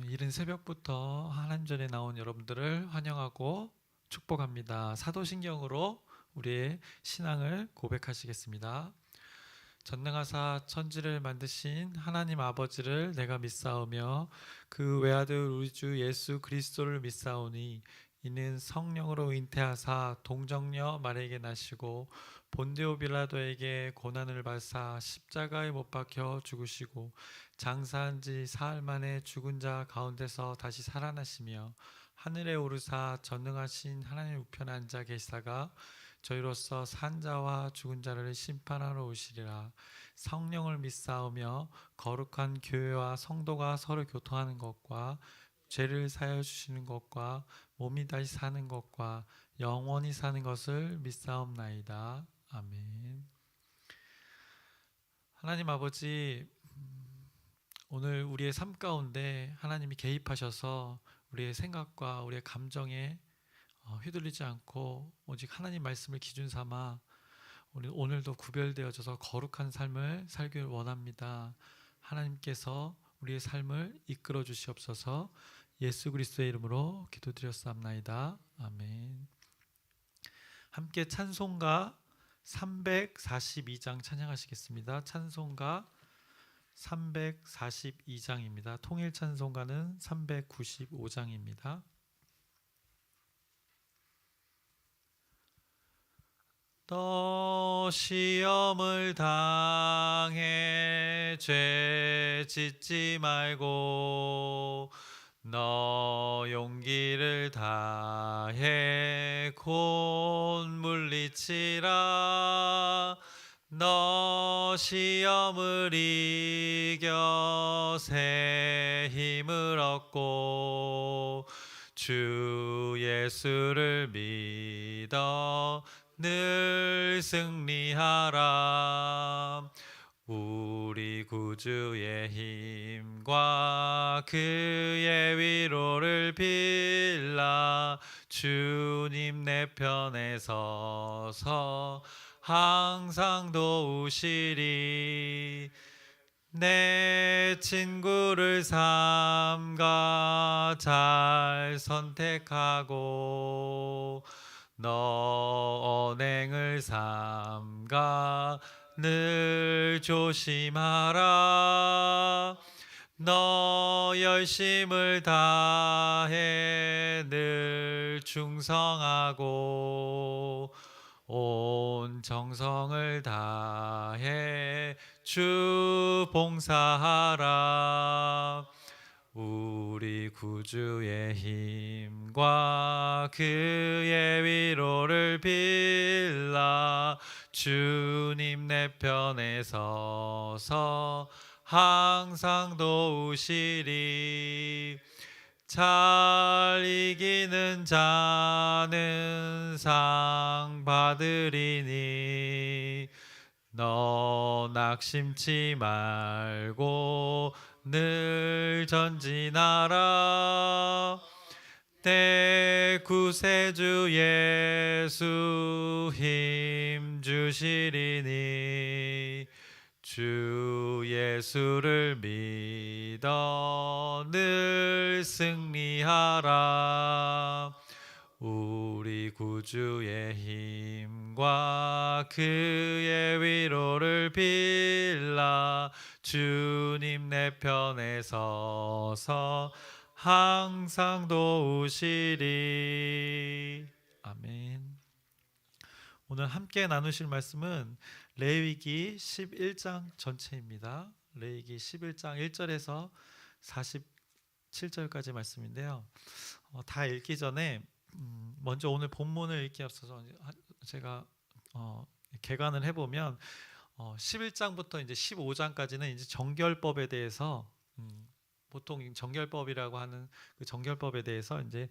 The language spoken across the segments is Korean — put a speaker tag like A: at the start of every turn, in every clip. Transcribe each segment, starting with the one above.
A: 이른 새벽부터 하나님 전에 나온 여러분들을 환영하고 축복합니다. 사도신경으로 우리의 신앙을 고백하시겠습니다. 전능하사 천지를 만드신 하나님 아버지를 내가 믿사오며 그 외아들 우리 주 예수 그리스도를 믿사오니 이는 성령으로 잉태하사 동정녀 마리아에게 나시고 본디오 빌라도에게 고난을 받사 십자가에 못 박혀 죽으시고 장사한 지 사흘 만에 죽은 자 가운데서 다시 살아나시며 하늘에 오르사 전능하신 하나님 우편에 앉아 계시다가 저희로서 산 자와 죽은 자를 심판하러 오시리라. 성령을 믿사오며 거룩한 교회와 성도가 서로 교통하는 것과 죄를 사하여 주시는 것과 몸이 다시 사는 것과 영원히 사는 것을 믿사옵나이다. 아멘. 하나님 아버지, 오늘 우리의 삶 가운데 하나님이 개입하셔서 우리의 생각과 우리의 감정에 휘둘리지 않고 오직 하나님 말씀을 기준 삼아 우리 오늘도 구별되어져서 거룩한 삶을 살길 원합니다. 하나님께서 우리의 삶을 이끌어 주시옵소서. 예수 그리스도의 이름으로 기도드렸사옵나이다. 아멘. 함께 찬송가 342장 찬양하시겠습니다. 찬송가 342장입니다. 통일 찬송가는 395장입니다. 너 시험을 당해 죄 짓지 말고 너 용기를 다해 곧 물리치라. 너 시험을 이겨 새 힘을 얻고 주 예수를 믿어 늘 승리하라. 우리 구주의 힘과 그의 위로를 빌라. 주님 내 편에 서서 항상 도우시리. 내 친구를 삼가 잘 선택하고 너 언행을 삼가 늘 조심하라. 너 열심을 다해 늘 충성하고 온 정성을 다해 주 봉사하라. 우리 구주의 힘과 그의 위로를 빌라. 주님 내 편에 서서 항상 도우시리. 잘 이기는 자는 상 받으리니 너 낙심치 말고 늘 전진하라. 내 구세주 예수 힘 주시리니 주 예수를 믿어 늘 승리하라. 우리 구주의 힘과 그의 위로를 빌라. 주님 내 편에 서서 항상 도우시리. 아멘. 오늘 함께 나누실 말씀은 레위기 11장 전체입니다. 레위기 11장 1절에서 47절까지 말씀인데요. 다 읽기 전에 먼저 오늘 본문을 읽기 앞서서 제가 개관을 해보면 11장부터 이제 15장까지는 이제 정결법에 대해서 보통 정결법이라고 하는 그 정결법에 대해서 이제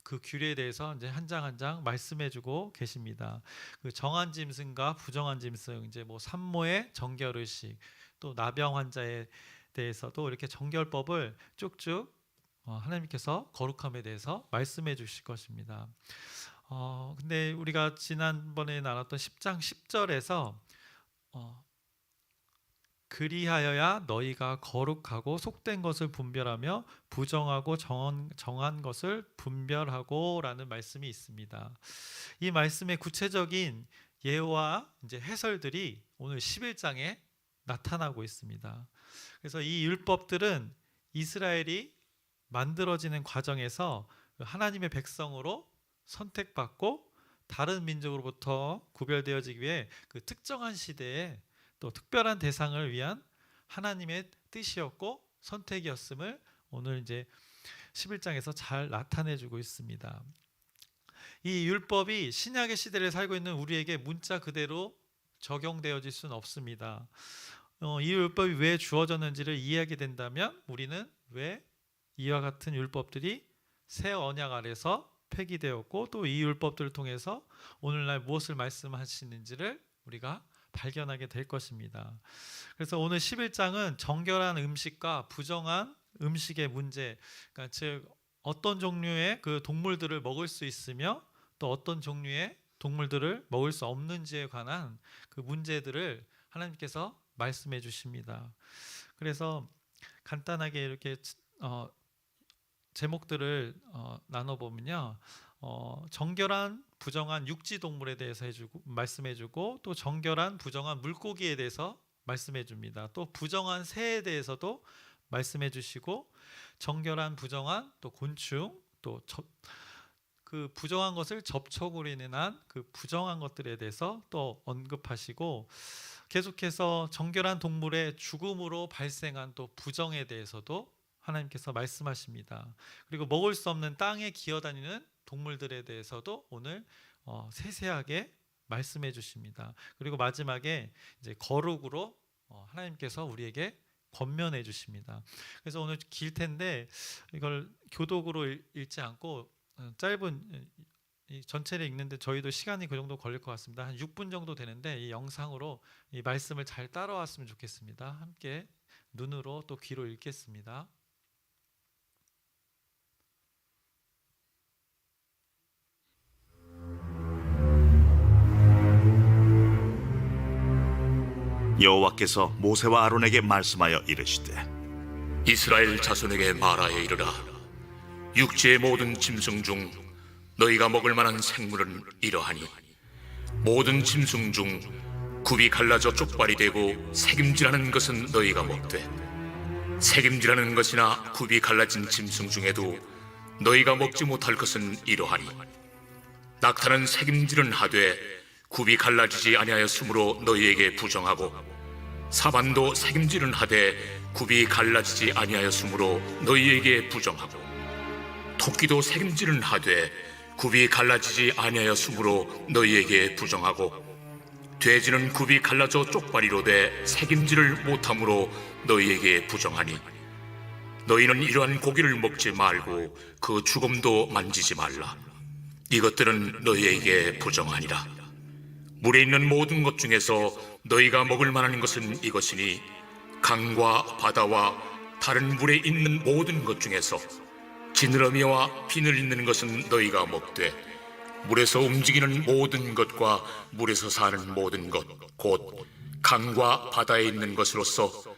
A: 그 규례에 대해서 이제 한 장 한 장 말씀해주고 계십니다. 그 정한 짐승과 부정한 짐승, 이제 뭐 산모의 정결의식, 또 나병 환자에 대해서도 이렇게 정결법을 쭉쭉 하나님께서 거룩함에 대해서 말씀해 주실 것입니다. 근데 우리가 지난번에 나눴던 10장 10절에서 그리하여야 너희가 거룩하고 속된 것을 분별하며 부정하고 정한 것을 분별하고 라는 말씀이 있습니다. 이 말씀의 구체적인 예와 이제 해설들이 오늘 11장에 나타나고 있습니다. 그래서 이 율법들은 이스라엘이 만들어지는 과정에서 하나님의 백성으로 선택받고 다른 민족으로부터 구별되어지기 위해 그 특정한 시대에 또 특별한 대상을 위한 하나님의 뜻이었고 선택이었음을 오늘 이제 11장에서 잘 나타내주고 있습니다. 이 율법이 신약의 시대를 살고 있는 우리에게 문자 그대로 적용되어질 수는 없습니다. 이 율법이 왜 주어졌는지를 이해하게 된다면 우리는 왜 이와 같은 율법들이 새 언약 아래서 폐기되었고 또 이 율법들을 통해서 오늘날 무엇을 말씀하시는지를 우리가 발견하게 될 것입니다. 그래서 오늘 11장은 정결한 음식과 부정한 음식의 문제, 그러니까 즉 어떤 종류의 그 동물들을 먹을 수 있으며 또 어떤 종류의 동물들을 먹을 수 없는지에 관한 그 문제들을 하나님께서 말씀해 주십니다. 그래서 간단하게 이렇게 제목들을 나눠보면요, 정결한 부정한 육지 동물에 대해서 말씀해주고 또 정결한 부정한 물고기에 대해서 말씀해줍니다. 또 부정한 새에 대해서도 말씀해주시고 정결한 부정한 또 곤충 또 그 부정한 것을 접촉으로 인한 그 부정한 것들에 대해서 또 언급하시고 계속해서 정결한 동물의 죽음으로 발생한 또 부정에 대해서도 하나님께서 말씀하십니다. 그리고 먹을 수 없는 땅에 기어다니는 동물들에 대해서도 오늘 세세하게 말씀해 주십니다. 그리고 마지막에 이제 거룩으로 하나님께서 우리에게 권면해 주십니다. 그래서 오늘 길 텐데 이걸 교독으로 읽지 않고 짧은 이 전체를 읽는데 저희도 시간이 그 정도 걸릴 것 같습니다. 한 6분 정도 되는데 이 영상으로 이 말씀을 잘 따라왔으면 좋겠습니다. 함께 눈으로 또 귀로 읽겠습니다.
B: 여호와께서 모세와 아론에게 말씀하여 이르시되
C: 이스라엘 자손에게 말하여 이르라. 육지의 모든 짐승 중 너희가 먹을 만한 생물은 이러하니 모든 짐승 중 굽이 갈라져 쪽발이 되고 새김질하는 것은 너희가 먹되 새김질하는 것이나 굽이 갈라진 짐승 중에도 너희가 먹지 못할 것은 이러하니 낙타는 새김질은 하되 굽이 갈라지지 아니하였으므로 너희에게 부정하고 사반도 새김질은 하되 굽이 갈라지지 아니하였으므로 너희에게 부정하고 토끼도 새김질은 하되 굽이 갈라지지 아니하였으므로 너희에게 부정하고 돼지는 굽이 갈라져 쪽발이로되 새김질을 못함으로 너희에게 부정하니 너희는 이러한 고기를 먹지 말고 그 죽음도 만지지 말라. 이것들은 너희에게 부정하니라. 물에 있는 모든 것 중에서 너희가 먹을 만한 것은 이것이니 강과 바다와 다른 물에 있는 모든 것 중에서 지느러미와 비늘 있는 것은 너희가 먹되 물에서 움직이는 모든 것과 물에서 사는 모든 것 곧 강과 바다에 있는 것으로서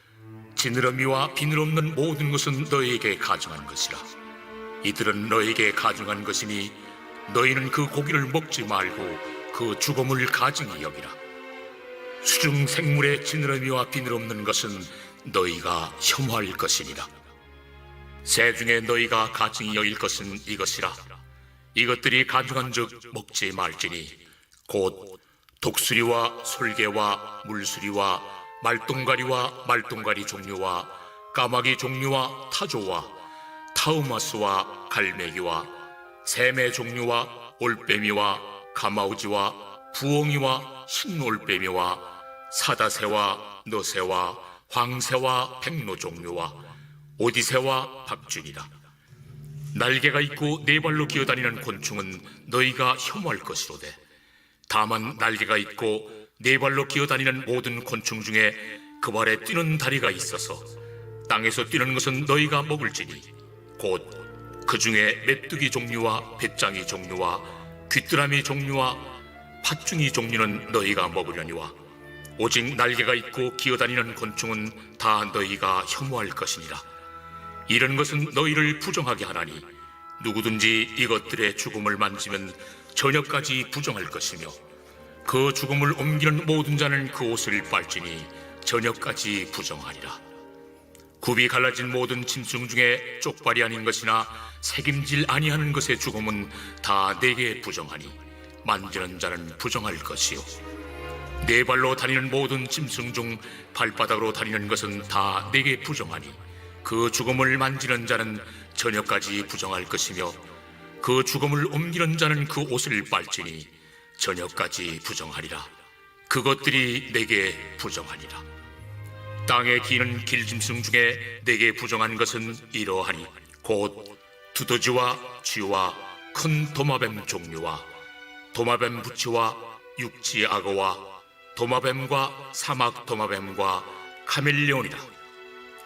C: 지느러미와 비늘 없는 모든 것은 너희에게 가증한 것이라. 이들은 너희에게 가증한 것이니 너희는 그 고기를 먹지 말고 그 죽음을 가증히 여기라. 수중 생물의 지느러미와 비늘 없는 것은 너희가 혐오할 것이니라. 새 중에 너희가 가증히 여길 것은 이것이라. 이것들이 가증한즉 먹지 말지니 곧 독수리와 솔개와 물수리와 말똥가리와 말똥가리 종류와 까마귀 종류와 타조와 타우마스와 갈매기와 샘의 종류와 올빼미와 가마우지와 부엉이와 흰올빼미와 사다새와 너새와 황새와 백로 종류와 오디새와 박쥐니라. 날개가 있고 네 발로 기어다니는 곤충은 너희가 혐오할 것이로되 다만 날개가 있고 네 발로 기어다니는 모든 곤충 중에 그 발에 뛰는 다리가 있어서 땅에서 뛰는 것은 너희가 먹을지니 곧 그 중에 메뚜기 종류와 배짱이 종류와 귀뚜라미 종류와 팥중이 종류는 너희가 먹으려니와 오직 날개가 있고 기어다니는 곤충은 다 너희가 혐오할 것이니라. 이런 것은 너희를 부정하게 하나니 누구든지 이것들의 죽음을 만지면 저녁까지 부정할 것이며 그 죽음을 옮기는 모든 자는 그 옷을 빨지니 저녁까지 부정하리라. 굽이 갈라진 모든 짐승 중에 쪽발이 아닌 것이나 새김질 아니하는 것의 죽음은 다 내게 부정하니 만지는 자는 부정할 것이요 네 발로 다니는 모든 짐승 중 발바닥으로 다니는 것은 다 내게 부정하니 그 죽음을 만지는 자는 저녁까지 부정할 것이며 그 죽음을 옮기는 자는 그 옷을 빨지니 저녁까지 부정하리라. 그것들이 내게 부정하니라. 땅에 기는 길짐승 중에 내게 부정한 것은 이러하니 곧 두더지와 쥐와 큰 도마뱀 종류와 도마뱀 부치와 육지 악어와 도마뱀과 사막 도마뱀과 카멜레온이라.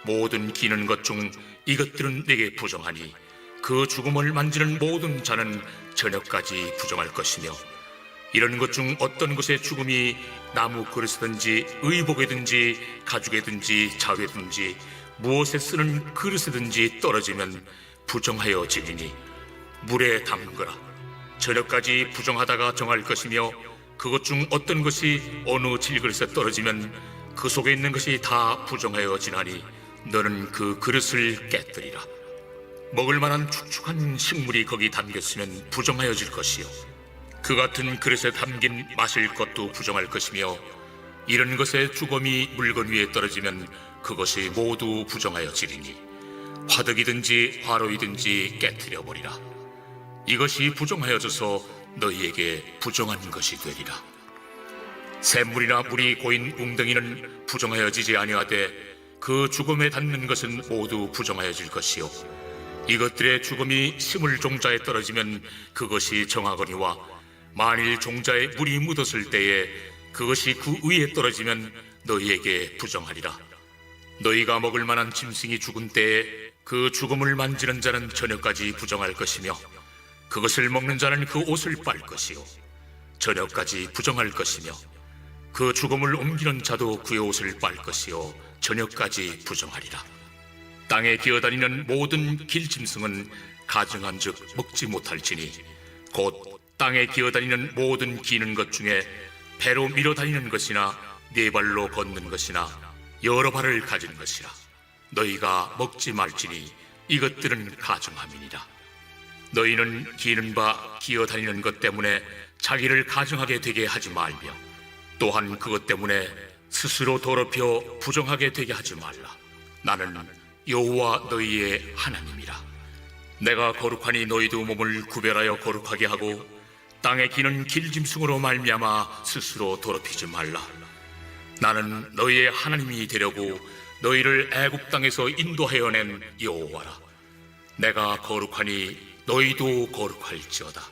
C: 모든 기는 것 중 이것들은 내게 부정하니 그 죽음을 만지는 모든 자는 저녁까지 부정할 것이며 이런 것 중 어떤 것의 죽음이 나무 그릇이든지 의복이든지 가죽이든지 자회든지 무엇에 쓰는 그릇이든지 떨어지면 부정하여 지리니 물에 담그라. 저녁까지 부정하다가 정할 것이며 그것 중 어떤 것이 어느 질그릇에 떨어지면 그 속에 있는 것이 다 부정하여 지나니 너는 그 그릇을 깨뜨리라. 먹을 만한 축축한 식물이 거기 담겼으면 부정하여질 것이요 그 같은 그릇에 담긴 마실 것도 부정할 것이며 이런 것의 죽음이 물건 위에 떨어지면 그것이 모두 부정하여지리니 화덕이든지 화로이든지 깨뜨려 버리라. 이것이 부정하여져서 너희에게 부정한 것이 되리라. 샘물이나 물이 고인 웅덩이는 부정하여지지 아니하되 그 죽음에 닿는 것은 모두 부정하여질 것이요 이것들의 죽음이 식물 종자에 떨어지면 그것이 정하거니와 만일 종자에 물이 묻었을 때에 그것이 그 위에 떨어지면 너희에게 부정하리라. 너희가 먹을 만한 짐승이 죽은 때에 그 죽음을 만지는 자는 저녁까지 부정할 것이며 그것을 먹는 자는 그 옷을 빨 것이요 저녁까지 부정할 것이며 그 죽음을 옮기는 자도 그의 옷을 빨 것이요 저녁까지 부정하리라. 땅에 기어다니는 모든 길짐승은 가증한즉 먹지 못할지니 곧 땅에 기어다니는 모든 기는 것 중에 배로 밀어다니는 것이나 네 발로 걷는 것이나 여러 발을 가진 것이라. 너희가 먹지 말지니 이것들은 가증함이니라. 너희는 기는 바 기어다니는 것 때문에 자기를 가증하게 되게 하지 말며 또한 그것 때문에 스스로 더럽혀 부정하게 되게 하지 말라. 나는 여호와 너희의 하나님이라. 내가 거룩하니 너희도 몸을 구별하여 거룩하게 하고 땅에 기는 길짐승으로 말미암아 스스로 더럽히지 말라. 나는 너희의 하나님이 되려고 너희를 애굽 땅에서 인도하여 낸 여호와라. 내가 거룩하니 너희도 거룩할지어다.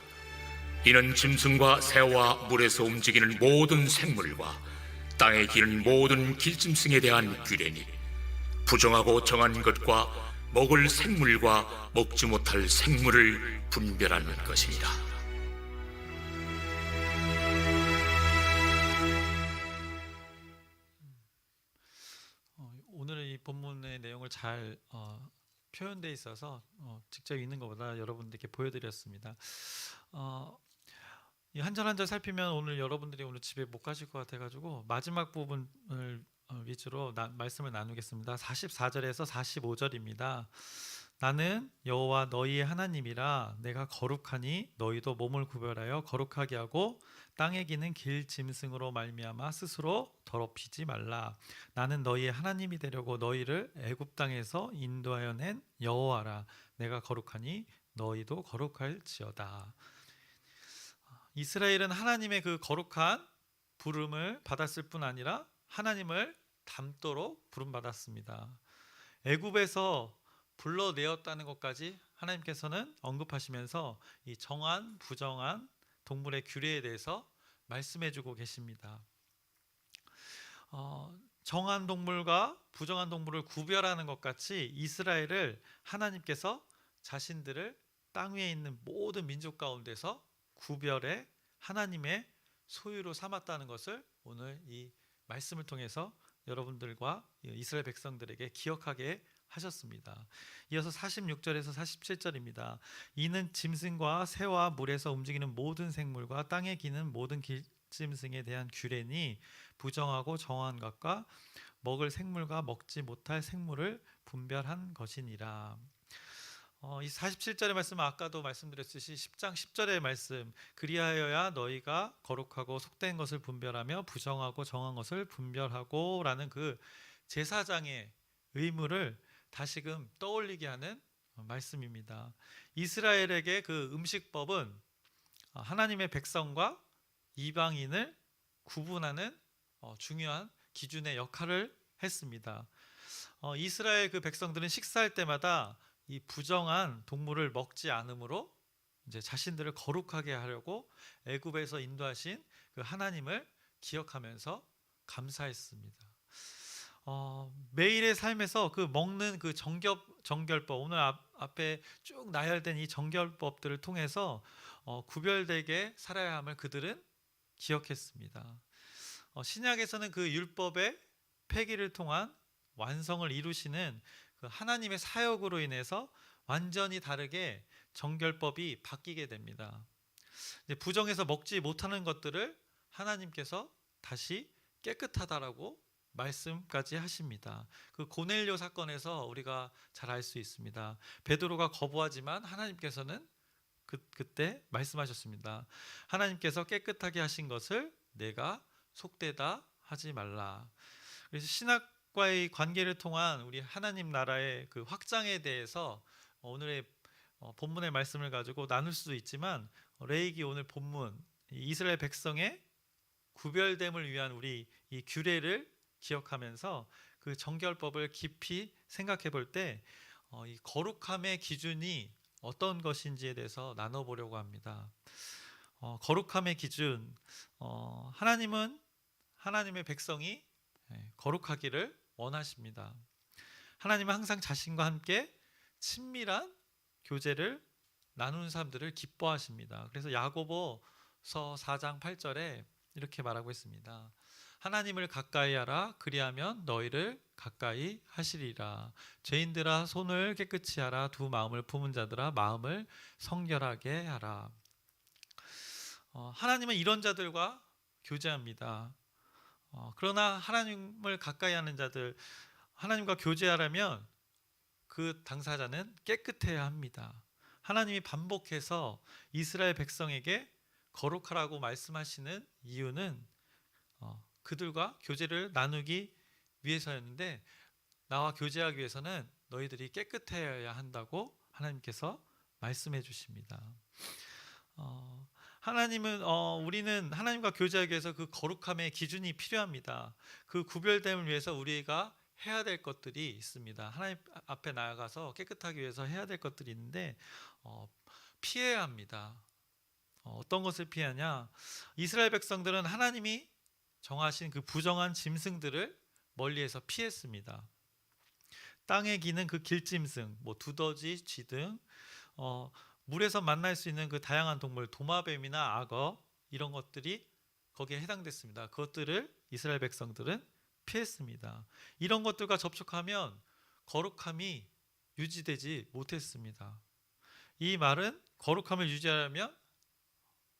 C: 이는 짐승과 새와 물에서 움직이는 모든 생물과 땅에 기는 모든 길짐승에 대한 규례니 부정하고 정한 것과 먹을 생물과 먹지 못할 생물을 분별하는 것이니라.
A: 오늘은 이 본문의 내용을 잘 표현되어 있어서 직접 읽는 것보다 여러분들께 보여드렸습니다. 이 한 절 한 절 살피면 오늘 여러분들이 오늘 집에 못 가실 것 같아가지고 마지막 부분을 위주로 말씀을 나누겠습니다. 44절에서 45절입니다. 나는 여호와 너희의 하나님이라. 내가 거룩하니 너희도 몸을 구별하여 거룩하게 하고 땅에 기는 길 짐승으로 말미암아 스스로 더럽히지 말라. 나는 너희의 하나님이 되려고 너희를 애굽 땅에서 인도하여 낸 여호와라. 내가 거룩하니 너희도 거룩할지어다. 이스라엘은 하나님의 그 거룩한 부름을 받았을 뿐 아니라 하나님을 닮도록 부름받았습니다. 애굽에서 불러내었다는 것까지 하나님께서는 언급하시면서 이 정한 부정한 동물의 규례에 대해서 말씀해주고 계십니다. 정한 동물과 부정한 동물을 구별하는 것 같이 이스라엘을 하나님께서 자신들을 땅 위에 있는 모든 민족 가운데서 구별해 하나님의 소유로 삼았다는 것을 오늘 이 말씀을 통해서 여러분들과 이스라엘 백성들에게 기억하게 하셨습니다. 이어서 46절에서 47절입니다. 이는 짐승과 새와 물에서 움직이는 모든 생물과 땅에 기는 모든 길짐승에 대한 규례니 부정하고 정한 것과 먹을 생물과 먹지 못할 생물을 분별한 것이니라. 이 47절의 말씀은 아까도 말씀드렸듯이 10장 10절의 말씀, 그리하여야 너희가 거룩하고 속된 것을 분별하며 부정하고 정한 것을 분별하고 라는 그 제사장의 의무를 다시금 떠올리게 하는 말씀입니다. 이스라엘에게 그 음식법은 하나님의 백성과 이방인을 구분하는 중요한 기준의 역할을 했습니다. 이스라엘 그 백성들은 식사할 때마다 이 부정한 동물을 먹지 않으므로 이제 자신들을 거룩하게 하려고 애굽에서 인도하신 그 하나님을 기억하면서 감사했습니다. 매일의 삶에서 그 먹는 그 정결법, 오늘 앞에 쭉 나열된 이 정결법들을 통해서 구별되게 살아야 함을 그들은 기억했습니다. 신약에서는 그 율법의 폐기를 통한 완성을 이루시는 그 하나님의 사역으로 인해서 완전히 다르게 정결법이 바뀌게 됩니다. 이제 부정해서 먹지 못하는 것들을 하나님께서 다시 깨끗하다라고 말씀까지 하십니다. 그 고넬료 사건에서 우리가 잘 알 수 있습니다. 베드로가 거부하지만 하나님께서는 그때 말씀하셨습니다. 하나님께서 깨끗하게 하신 것을 내가 속되다 하지 말라. 그래서 신학과의 관계를 통한 우리 하나님 나라의 그 확장에 대해서 오늘의 본문의 말씀을 가지고 나눌 수도 있지만, 레위기 오늘 본문 이스라엘 백성의 구별됨을 위한 우리 이 규례를 기억하면서 그 정결법을 깊이 생각해 볼 때 이 거룩함의 기준이 어떤 것인지에 대해서 나눠보려고 합니다. 거룩함의 기준, 하나님은 하나님의 백성이 거룩하기를 원하십니다. 하나님은 항상 자신과 함께 친밀한 교제를 나누는 사람들을 기뻐하십니다. 그래서 야고보서 4장 8절에 이렇게 말하고 있습니다. 하나님을 가까이 하라. 그리하면 너희를 가까이 하시리라. 죄인들아 손을 깨끗이 하라. 두 마음을 품은 자들아 마음을 성결하게 하라. 하나님은 이런 자들과 교제합니다. 그러나 하나님을 가까이 하는 자들, 하나님과 교제하려면 그 당사자는 깨끗해야 합니다. 하나님이 반복해서 이스라엘 백성에게 거룩하라고 말씀하시는 이유는 그들과 교제를 나누기 위해서였는데, 나와 교제하기 위해서는 너희들이 깨끗해야 한다고 하나님께서 말씀해 주십니다. 하나님은 우리는 하나님과 교제하기 위해서 그 거룩함의 기준이 필요합니다. 그 구별됨을 위해서 우리가 해야 될 것들이 있습니다. 하나님 앞에 나아가서 깨끗하기 위해서 해야 될 것들이 있는데 피해야 합니다. 어떤 것을 피하냐? 이스라엘 백성들은 하나님이 정하신 그 부정한 짐승들을 멀리해서 피했습니다. 땅에 기는 그 길짐승, 두더지, 쥐 등 물에서 만날 수 있는 그 다양한 동물, 도마뱀이나 악어, 이런 것들이 거기에 해당됐습니다. 그것들을 이스라엘 백성들은 피했습니다. 이런 것들과 접촉하면 거룩함이 유지되지 못했습니다. 이 말은 거룩함을 유지하려면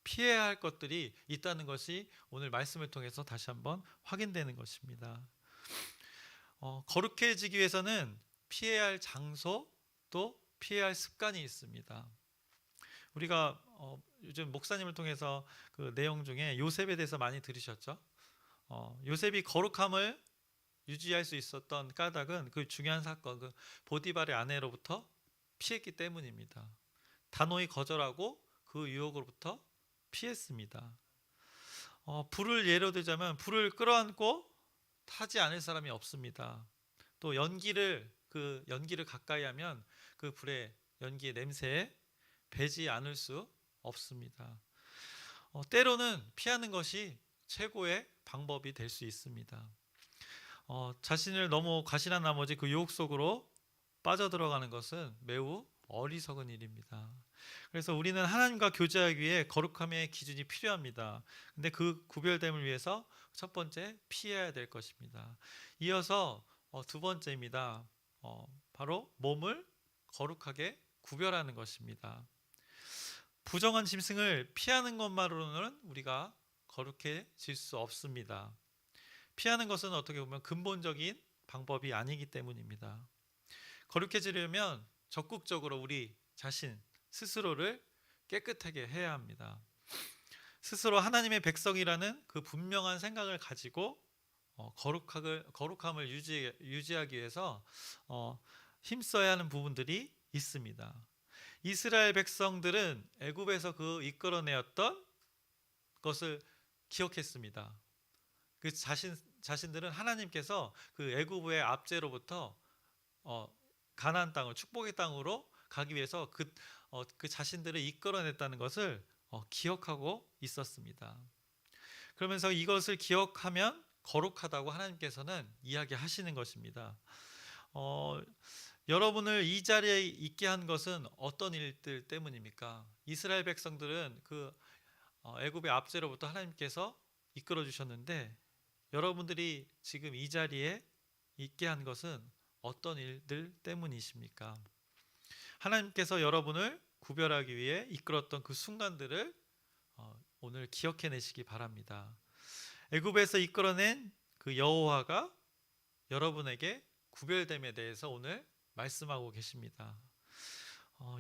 A: 피해야 할 것들이 있다는 것이 오늘 말씀을 통해서 다시 한번 확인되는 것입니다. 거룩해지기 위해서는 피해야 할 장소, 또 피해야 할 습관이 있습니다. 우리가 요즘 목사님을 통해서 그 내용 중에 요셉에 대해서 많이 들으셨죠? 요셉이 거룩함을 유지할 수 있었던 까닭은 그 중요한 사건, 그 보디발의 아내로부터 피했기 때문입니다. 단호히 거절하고 그 유혹으로부터 피했습니다. 불을 예로 들자면 불을 끌어안고 타지 않을 사람이 없습니다. 또 연기를 가까이 하면 그 불의 연기의 냄새에 배지 않을 수 없습니다. 때로는 피하는 것이 최고의 방법이 될 수 있습니다. 자신을 너무 과신한 나머지 그 유혹 속으로 빠져들어가는 것은 매우 어리석은 일입니다. 그래서 우리는 하나님과 교제하기 위해 거룩함의 기준이 필요합니다. 근데 그 구별됨을 위해서 첫 번째 피해야 될 것입니다. 이어서 두 번째입니다. 바로 몸을 거룩하게 구별하는 것입니다. 부정한 짐승을 피하는 것만으로는 우리가 거룩해질 수 없습니다. 피하는 것은 어떻게 보면 근본적인 방법이 아니기 때문입니다. 거룩해지려면 적극적으로 우리 자신 스스로를 깨끗하게 해야 합니다. 스스로 하나님의 백성이라는 그 분명한 생각을 가지고 거룩함을 유지하기 위해서 힘써야 하는 부분들이 있습니다. 이스라엘 백성들은 애굽에서 그 이끌어내었던 것을 기억했습니다. 그 자신들은 하나님께서 그 애굽의 압제로부터 가나안 땅을 축복의 땅으로 가기 위해서 그 자신들을 이끌어냈다는 것을 기억하고 있었습니다. 그러면서 이것을 기억하면 거룩하다고 하나님께서는 이야기하시는 것입니다. 여러분을 이 자리에 있게 한 것은 어떤 일들 때문입니까? 이스라엘 백성들은 그 애굽의 압제로부터 하나님께서 이끌어 주셨는데 여러분들이 지금 이 자리에 있게 한 것은 어떤 일들 때문이십니까? 하나님께서 여러분을 구별하기 위해 이끌었던 그 순간들을 오늘 기억해내시기 바랍니다. 애굽에서 이끌어낸 그 여호와가 여러분에게 구별됨에 대해서 오늘 말씀하고 계십니다.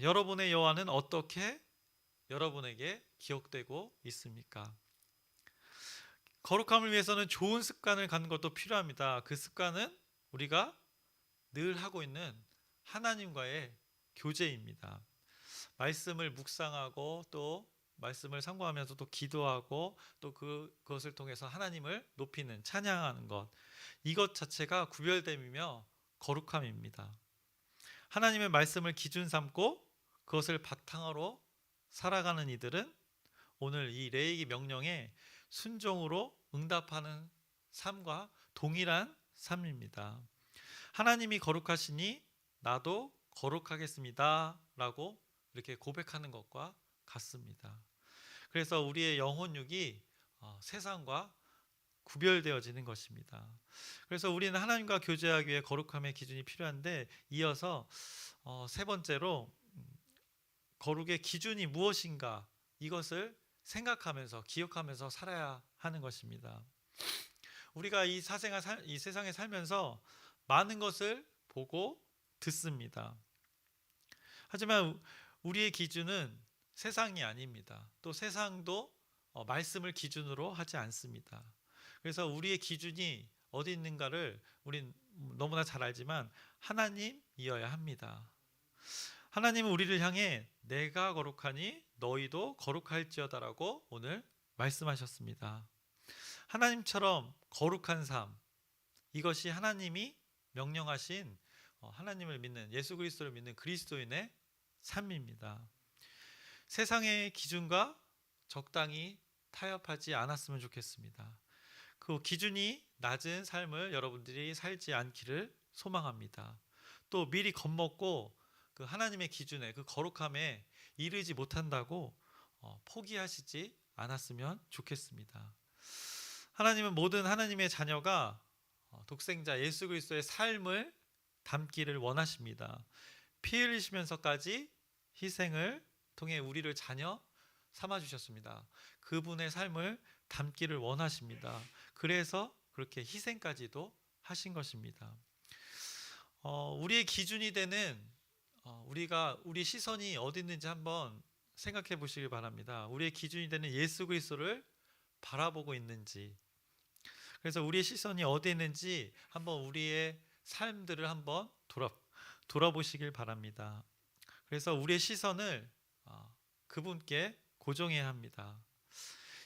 A: 여러분의 여호와는 어떻게 여러분에게 기억되고 있습니까? 거룩함을 위해서는 좋은 습관을 갖는 것도 필요합니다. 그 습관은 우리가 늘 하고 있는 하나님과의 교제입니다. 말씀을 묵상하고 또 말씀을 상고하면서 또 기도하고 또 그것을 통해서 하나님을 높이는 찬양하는 것, 이것 자체가 구별됨이며 거룩함입니다. 하나님의 말씀을 기준 삼고 그것을 바탕으로 살아가는 이들은 오늘 이 레위기 명령에 순종으로 응답하는 삶과 동일한 삶입니다. 하나님이 거룩하시니 나도 거룩하겠습니다 라고 이렇게 고백하는 것과 같습니다. 그래서 우리의 영혼육이 세상과 구별되어지는 것입니다. 그래서 우리는 하나님과 교제하기 위해 거룩함의 기준이 필요한데, 이어서 세 번째로 거룩의 기준이 무엇인가, 이것을 생각하면서 기억하면서 살아야 하는 것입니다. 우리가 이 세상에 살면서 많은 것을 보고 듣습니다. 하지만 우리의 기준은 세상이 아닙니다. 또 세상도 말씀을 기준으로 하지 않습니다. 그래서 우리의 기준이 어디 있는가를 우린 너무나 잘 알지만 하나님이어야 합니다. 하나님은 우리를 향해 내가 거룩하니 너희도 거룩할지어다라고 오늘 말씀하셨습니다. 하나님처럼 거룩한 삶, 이것이 하나님이 명령하신 하나님을 믿는, 예수 그리스도를 믿는 그리스도인의 삶입니다. 세상의 기준과 적당히 타협하지 않았으면 좋겠습니다. 그 기준이 낮은 삶을 여러분들이 살지 않기를 소망합니다. 또 미리 겁먹고 그 하나님의 기준에, 그 거룩함에 이르지 못한다고 포기하시지 않았으면 좋겠습니다. 하나님은 모든 하나님의 자녀가 독생자 예수 그리스도의 삶을 담기를 원하십니다. 피 흘리시면서까지 희생을 통해 우리를 자녀 삼아 주셨습니다. 그분의 삶을 담기를 원하십니다. 그래서 그렇게 희생까지도 하신 것입니다. 우리의 기준이 되는 우리 시선이 어디 있는지 한번 생각해 보시길 바랍니다. 우리의 기준이 되는 예수 그리스도를 바라보고 있는지, 그래서 우리의 시선이 어디 있는지 한번 우리의 삶들을 한번 돌아보시길 바랍니다. 그래서 우리의 시선을 그분께 고정해야 합니다.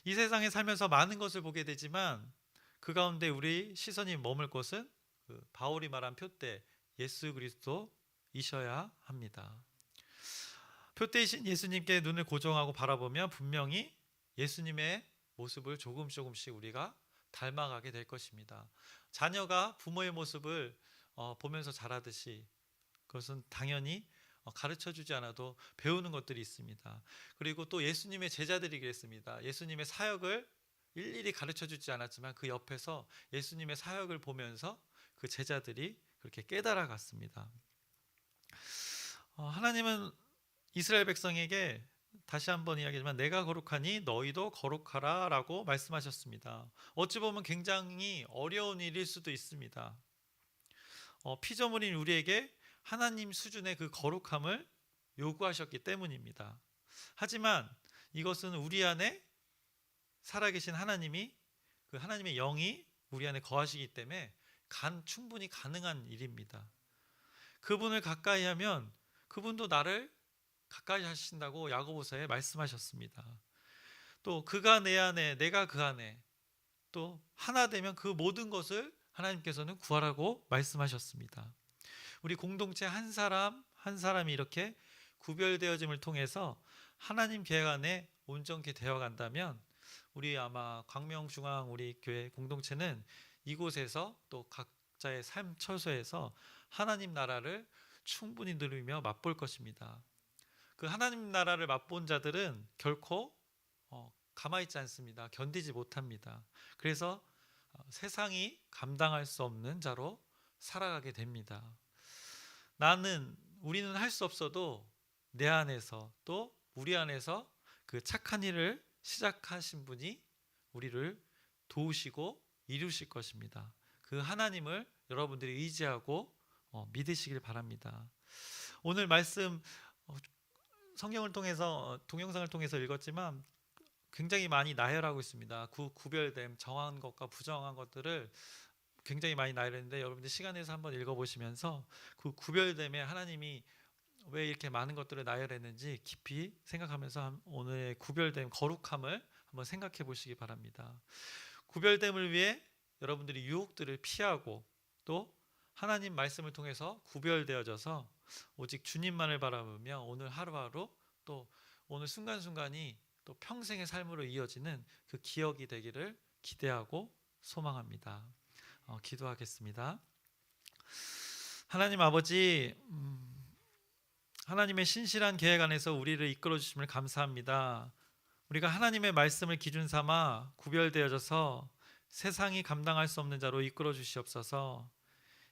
A: 이 세상에 살면서 많은 것을 보게 되지만 그 가운데 우리 시선이 머물 곳은 그 바울이 말한 표대 예수 그리스도이셔야 합니다. 표대이신 예수님께 눈을 고정하고 바라보면 분명히 예수님의 모습을 조금씩 우리가 닮아가게 될 것입니다. 자녀가 부모의 모습을 보면서 자라듯이 그것은 당연히 가르쳐주지 않아도 배우는 것들이 있습니다. 그리고 또 예수님의 제자들이 그랬습니다. 예수님의 사역을 일일이 가르쳐 주지 않았지만 그 옆에서 예수님의 사역을 보면서 그 제자들이 그렇게 깨달아 갔습니다. 하나님은 이스라엘 백성에게 다시 한번 이야기하지만 내가 거룩하니 너희도 거룩하라 라고 말씀하셨습니다. 어찌 보면 굉장히 어려운 일일 수도 있습니다. 피조물인 우리에게 하나님 수준의 그 거룩함을 요구하셨기 때문입니다. 하지만 이것은 우리 안에 살아계신 하나님이, 그 하나님의 영이 우리 안에 거하시기 때문에 충분히 가능한 일입니다. 그분을 가까이 하면 그분도 나를 가까이 하신다고 야고보서에 말씀하셨습니다. 또 그가 내 안에 내가 그 안에 또 하나 되면 그 모든 것을 하나님께서는 구하라고 말씀하셨습니다. 우리 공동체 한 사람 한 사람이 이렇게 구별되어짐을 통해서 하나님 계획 안에 온전히 되어 간다면 우리 아마 광명중앙 우리 교회 공동체는 이곳에서 또 각자의 삶 처소에서 하나님 나라를 충분히 누리며 맛볼 것입니다. 그 하나님 나라를 맛본 자들은 결코 가만히 있지 않습니다. 견디지 못합니다. 그래서 세상이 감당할 수 없는 자로 살아가게 됩니다. 우리는 할 수 없어도 내 안에서 또 우리 안에서 그 착한 일을 시작하신 분이 우리를 도우시고 이루실 것입니다. 그 하나님을 여러분들이 의지하고 믿으시길 바랍니다. 오늘 말씀 성경을 통해서 동영상을 통해서 읽었지만 굉장히 많이 나열하고 있습니다. 구별됨, 정한 것과 부정한 것들을 굉장히 많이 나열했는데 여러분들 시간 내서 한번 읽어보시면서 그 구별됨에 하나님이 왜 이렇게 많은 것들을 나열했는지 깊이 생각하면서 오늘의 구별됨, 거룩함을 한번 생각해 보시기 바랍니다. 구별됨을 위해 여러분들이 유혹들을 피하고 또 하나님 말씀을 통해서 구별되어져서 오직 주님만을 바라보며 오늘 하루하루 또 오늘 순간순간이 또 평생의 삶으로 이어지는 그 기억이 되기를 기대하고 소망합니다. 기도하겠습니다. 하나님 아버지, 하나님의 신실한 계획 안에서 우리를 이끌어 주심을 감사합니다. 우리가 하나님의 말씀을 기준 삼아 구별되어져서 세상이 감당할 수 없는 자로 이끌어 주시옵소서.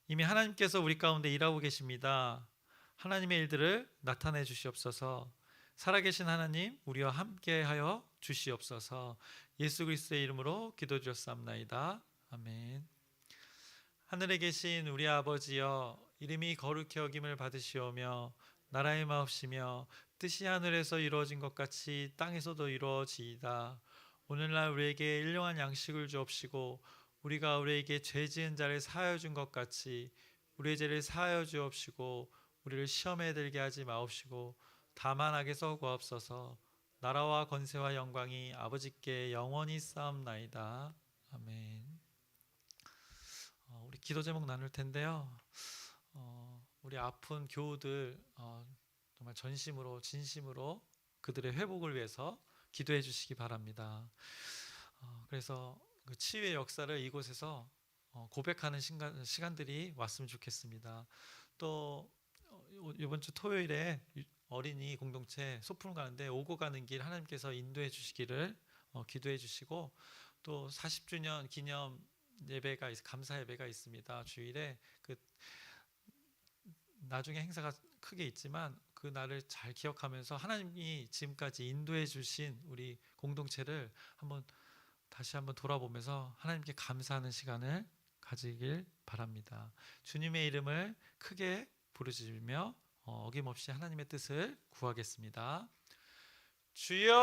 A: 이미 하나님께서 우리 가운데 일하고 계십니다. 하나님의 일들을 나타내 주시옵소서. 살아계신 하나님, 우리와 함께하여 주시옵소서. 예수 그리스도의 이름으로 기도드렸사옵나이다. 아멘. 하늘에 계신 우리 아버지여, 이름이 거룩히 여김을 받으시오며 나라의 마옵시며 뜻이 하늘에서 이루어진 것 같이 땅에서도 이루어지이다. 오늘날 우리에게 일용할 양식을 주옵시고 우리가 우리에게 죄 지은 자를 사하여 준 것 같이 우리의 죄를 사하여 주옵시고 우리를 시험에 들게 하지 마옵시고 다만 악에서 구하옵소서. 나라와 권세와 영광이 아버지께 영원히 쌓옵나이다. 아멘. 우리 기도 제목 나눌 텐데요. 우리 아픈 교우들 정말 전심으로 진심으로 그들의 회복을 위해서 기도해 주시기 바랍니다. 그래서 그 치유의 역사를 이곳에서 고백하는 시간들이 왔으면 좋겠습니다. 또 이번 주 토요일에 어린이 공동체 소풍 가는데 오고 가는 길 하나님께서 인도해 주시기를 기도해 주시고 또 40주년 기념 예배가 감사 예배가 있습니다. 주일에 그 나중에 행사가 크게 있지만 그 날을 잘 기억하면서 하나님이 지금까지 인도해 주신 우리 공동체를 다시 한번 돌아보면서 하나님께 감사하는 시간을 가지길 바랍니다. 주님의 이름을 크게 부르짖으며 어김없이 하나님의 뜻을 구하겠습니다. 주여